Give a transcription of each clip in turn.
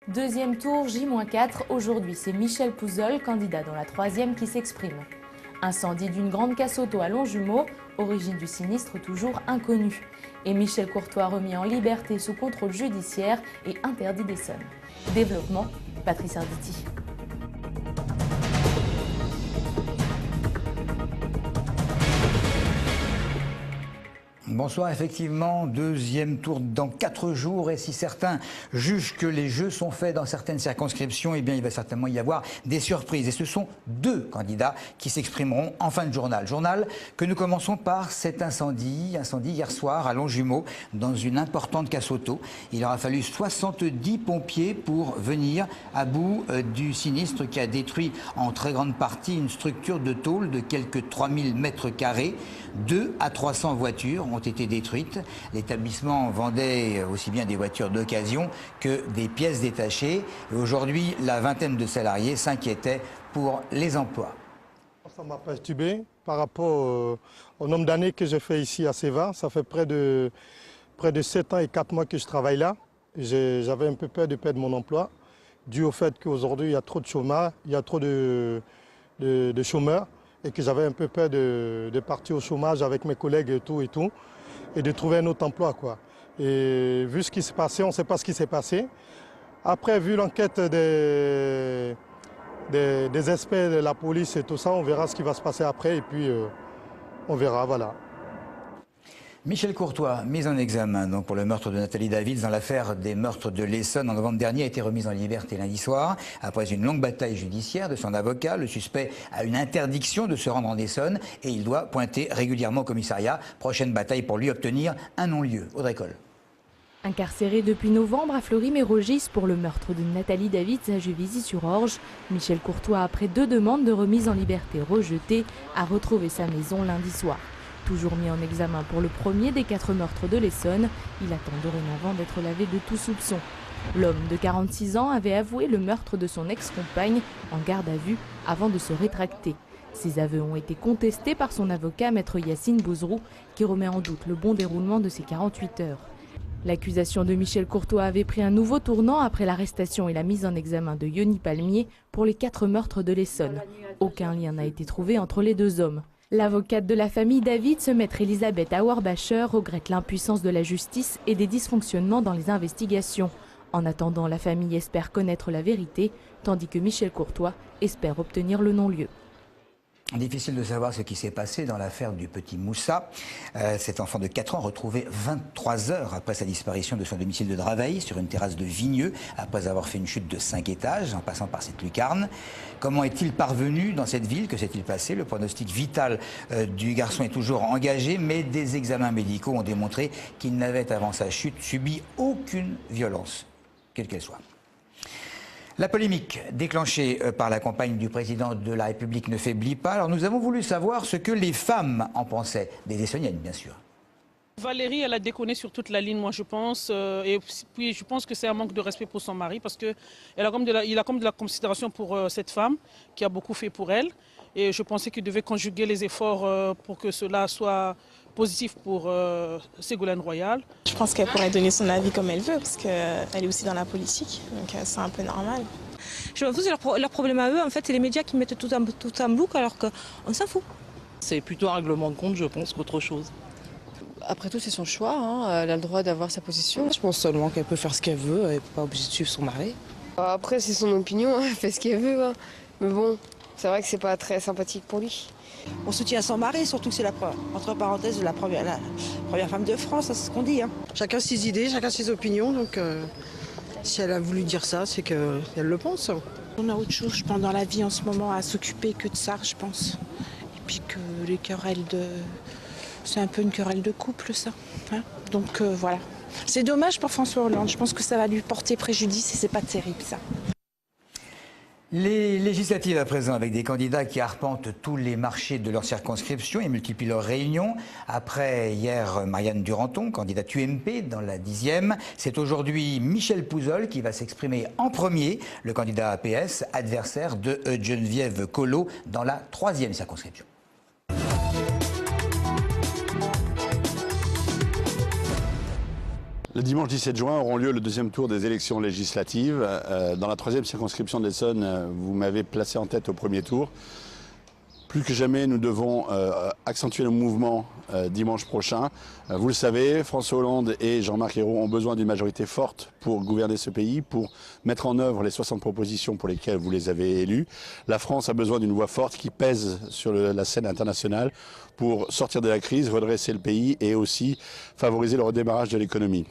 Deuxième tour, J-4. Aujourd'hui, c'est Michel Pouzol, candidat dans la troisième, qui s'exprime. Incendie d'une grande casse-auto à Longjumeau, origine du sinistre toujours inconnue. Et Michel Courtois remis en liberté sous contrôle judiciaire et interdit d'Essonne. Développement, Patrice Arditi. Bonsoir, effectivement, deuxième tour dans 4 jours et si certains jugent que les jeux sont faits dans certaines circonscriptions, eh bien il va certainement y avoir des surprises. Et ce sont 2 candidats qui s'exprimeront en fin de journal. Journal que nous commençons par cet incendie hier soir à Longjumeau dans une importante casse-auto. Il aura fallu 70 pompiers pour venir à bout du sinistre qui a détruit en très grande partie une structure de tôle de quelques 3000 mètres carrés. 2 à 300 voitures ont été détruites. L'établissement vendait aussi bien des voitures d'occasion que des pièces détachées. Et aujourd'hui, la vingtaine de salariés s'inquiétaient pour les emplois. Ça m'a perturbé par rapport au nombre d'années que j'ai fait ici à Seva. Ça fait près de 7 ans et 4 mois que je travaille là. J'avais un peu peur de perdre mon emploi, dû au fait qu'aujourd'hui, il y a trop de chômage, il y a trop de chômeurs. Et que j'avais un peu peur de partir au chômage avec mes collègues et de trouver un autre emploi, quoi. Et vu ce qui s'est passé, on ne sait pas ce qui s'est passé. Après, vu l'enquête des experts de la police et tout ça, on verra ce qui va se passer après et puis on verra, voilà. Michel Courtois, mis en examen donc, pour le meurtre de Nathalie Davids dans l'affaire des meurtres de l'Essonne en novembre dernier, a été remis en liberté lundi soir. Après une longue bataille judiciaire de son avocat, le suspect a une interdiction de se rendre en Essonne et il doit pointer régulièrement au commissariat. Prochaine bataille pour lui obtenir un non-lieu. Audrey Coll. Incarcéré depuis novembre à Fleury-Mérogis pour le meurtre de Nathalie Davids à Juvisy-sur-Orge, Michel Courtois, après 2 demandes de remise en liberté rejetées, a retrouvé sa maison lundi soir. Toujours mis en examen pour le premier des 4 meurtres de l'Essonne, il attend dorénavant d'être lavé de tout soupçon. L'homme de 46 ans avait avoué le meurtre de son ex-compagne en garde à vue avant de se rétracter. Ses aveux ont été contestés par son avocat, maître Yacine Bouzrou, qui remet en doute le bon déroulement de ces 48 heures. L'accusation de Michel Courtois avait pris un nouveau tournant après l'arrestation et la mise en examen de Yoni Palmier pour les 4 meurtres de l'Essonne. Aucun lien n'a été trouvé entre les 2 hommes. L'avocate de la famille Davids, maître Elisabeth Auerbacher, regrette l'impuissance de la justice et des dysfonctionnements dans les investigations. En attendant, la famille espère connaître la vérité, tandis que Michel Courtois espère obtenir le non-lieu. Difficile de savoir ce qui s'est passé dans l'affaire du petit Moussa. Cet enfant de 4 ans retrouvé 23 heures après sa disparition de son domicile de Draveil sur une terrasse de Vigneux, après avoir fait une chute de 5 étages en passant par cette lucarne. Comment est-il parvenu dans cette ville? Que s'est-il passé? Le pronostic vital du garçon est toujours engagé, mais des examens médicaux ont démontré qu'il n'avait avant sa chute subi aucune violence, quelle qu'elle soit. La polémique déclenchée par la campagne du président de la République ne faiblit pas. Alors nous avons voulu savoir ce que les femmes en pensaient, des Essonniennes bien sûr. Valérie, elle a déconné sur toute la ligne, moi je pense. Et puis je pense que c'est un manque de respect pour son mari parce qu'il a comme de la considération pour cette femme qui a beaucoup fait pour elle. Et je pensais qu'il devait conjuguer les efforts pour que cela soit positif pour Ségolène Royal. Je pense qu'elle pourrait donner son avis comme elle veut parce qu'elle est aussi dans la politique, donc c'est un peu normal. Je pense que leur problème à eux, en fait, c'est les médias qui mettent tout en boucle alors qu'on s'en fout. C'est plutôt un règlement de compte, je pense, qu'autre chose. Après tout, c'est son choix, hein. Elle a le droit d'avoir sa position. Je pense seulement qu'elle peut faire ce qu'elle veut, elle n'est pas obligée de suivre son mari. Après, c'est son opinion, elle fait ce qu'elle veut, hein. Mais bon, c'est vrai que c'est pas très sympathique pour lui. On soutient son mari, surtout que c'est entre parenthèses la première femme de France, c'est ce qu'on dit. Hein. Chacun ses idées, chacun ses opinions, donc si elle a voulu dire ça, c'est qu'elle le pense. On a autre chose, je pense, dans la vie en ce moment à s'occuper que de ça, je pense. Et puis que les querelles c'est un peu une querelle de couple, ça. Hein, donc voilà. C'est dommage pour François Hollande, je pense que ça va lui porter préjudice et c'est pas terrible, ça. Les législatives à présent, avec des candidats qui arpentent tous les marchés de leur circonscription et multiplient leurs réunions. Après hier, Marianne Duranton, candidate UMP dans la 10e. C'est aujourd'hui Michel Pouzol qui va s'exprimer en premier, le candidat APS, adversaire de Geneviève Collot dans la 3e circonscription. Le dimanche 17 juin auront lieu le deuxième tour des élections législatives. Dans la 3e circonscription de l'Essonne, vous m'avez placé en tête au premier tour. Plus que jamais, nous devons accentuer le mouvement dimanche prochain. Vous le savez, François Hollande et Jean-Marc Ayrault ont besoin d'une majorité forte pour gouverner ce pays, pour mettre en œuvre les 60 propositions pour lesquelles vous les avez élus. La France a besoin d'une voix forte qui pèse sur la scène internationale pour sortir de la crise, redresser le pays et aussi favoriser le redémarrage de l'économie.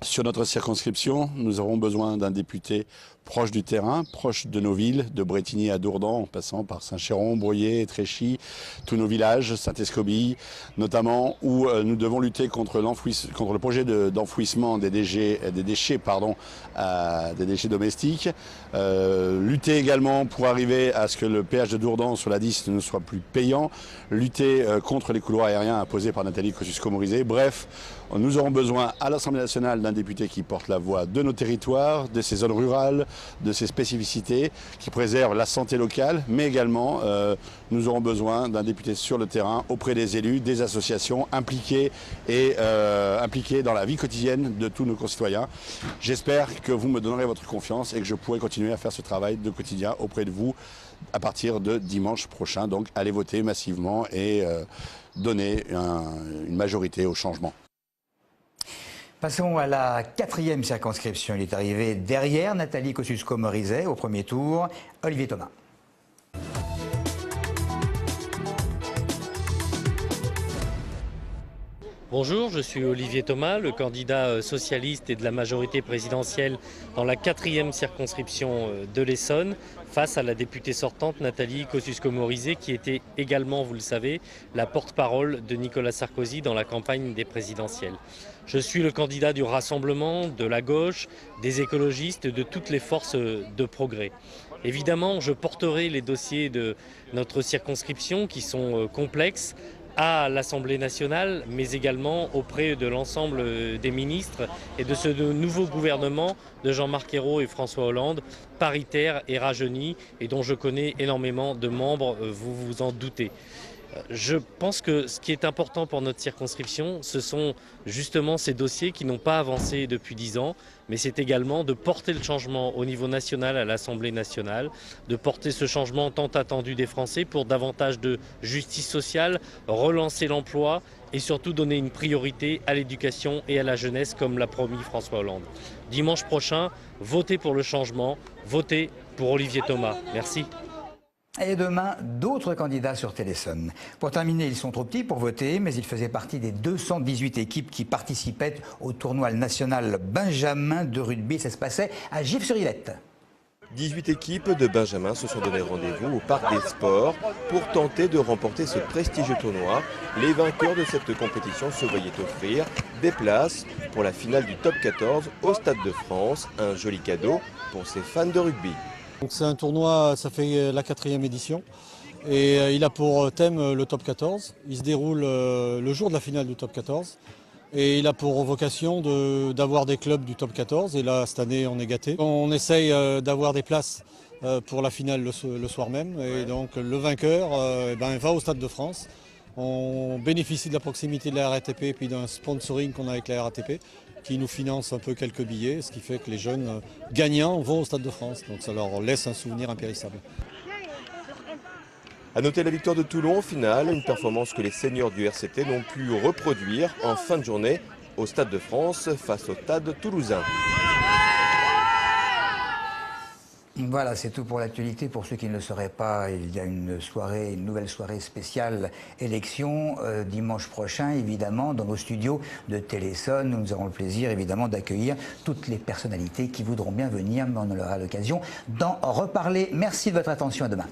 Sur notre circonscription, nous aurons besoin d'un député proche du terrain, proche de nos villes, de Brétigny à Dourdan, en passant par Saint-Chéron, Broyers, Étréchy, tous nos villages, Saint-Escobille notamment, où nous devons lutter contre le projet d'enfouissement des déchets domestiques, lutter également pour arriver à ce que le péage de Dourdan sur la 10 ne soit plus payant, lutter contre les couloirs aériens imposés par Nathalie Kosciusko-Morizet. Bref, nous aurons besoin à l'Assemblée nationale d'un député qui porte la voix de nos territoires, de ces zones rurales, de ces spécificités, qui préserve la santé locale, mais également nous aurons besoin d'un député sur le terrain, auprès des élus, des associations, impliqués dans la vie quotidienne de tous nos concitoyens. J'espère que vous me donnerez votre confiance et que je pourrai continuer à faire ce travail de quotidien auprès de vous à partir de dimanche prochain. Donc allez voter massivement et donner une majorité au changement. Passons à la 4e circonscription. Il est arrivé derrière Nathalie Kosciusko-Morizet au premier tour. Olivier Thomas. Bonjour, je suis Olivier Thomas, le candidat socialiste et de la majorité présidentielle dans la 4e circonscription de l'Essonne, face à la députée sortante Nathalie Kosciusko-Morizet, qui était également, vous le savez, la porte-parole de Nicolas Sarkozy dans la campagne des présidentielles. Je suis le candidat du Rassemblement, de la gauche, des écologistes, de toutes les forces de progrès. Évidemment, je porterai les dossiers de notre circonscription qui sont complexes, à l'Assemblée nationale, mais également auprès de l'ensemble des ministres et de ce nouveau gouvernement de Jean-Marc Ayrault et François Hollande, paritaire et rajeuni, et dont je connais énormément de membres, vous vous en doutez. Je pense que ce qui est important pour notre circonscription, ce sont justement ces dossiers qui n'ont pas avancé depuis 10 ans, mais c'est également de porter le changement au niveau national à l'Assemblée nationale, de porter ce changement tant attendu des Français pour davantage de justice sociale, relancer l'emploi et surtout donner une priorité à l'éducation et à la jeunesse comme l'a promis François Hollande. Dimanche prochain, votez pour le changement, votez pour Olivier Thomas. Merci. Et demain, d'autres candidats sur Téléson. Pour terminer, ils sont trop petits pour voter, mais ils faisaient partie des 218 équipes qui participaient au tournoi national Benjamin de rugby. Ça se passait à Gif-sur-Ilette. 18 équipes de Benjamin se sont donné rendez-vous au Parc des Sports pour tenter de remporter ce prestigieux tournoi. Les vainqueurs de cette compétition se voyaient offrir des places pour la finale du Top 14 au Stade de France. Un joli cadeau pour ces fans de rugby. C'est un tournoi, ça fait la 4e édition et il a pour thème le Top 14. Il se déroule le jour de la finale du Top 14 et il a pour vocation d'avoir des clubs du Top 14 et là cette année on est gâtés. On essaye d'avoir des places pour la finale le soir même et donc le vainqueur va au Stade de France. On bénéficie de la proximité de la RATP et puis d'un sponsoring qu'on a avec la RATP qui nous finance un peu quelques billets, ce qui fait que les jeunes gagnants vont au Stade de France. Donc ça leur laisse un souvenir impérissable. A noter la victoire de Toulon au final, une performance que les seniors du RCT n'ont pu reproduire en fin de journée au Stade de France face au Stade toulousain. Voilà, c'est tout pour l'actualité. Pour ceux qui ne le sauraient pas, il y a une nouvelle soirée spéciale élection dimanche prochain, évidemment, dans nos studios de Téléson. Nous aurons le plaisir, évidemment, d'accueillir toutes les personnalités qui voudront bien venir, mais on aura l'occasion d'en reparler. Merci de votre attention. À demain.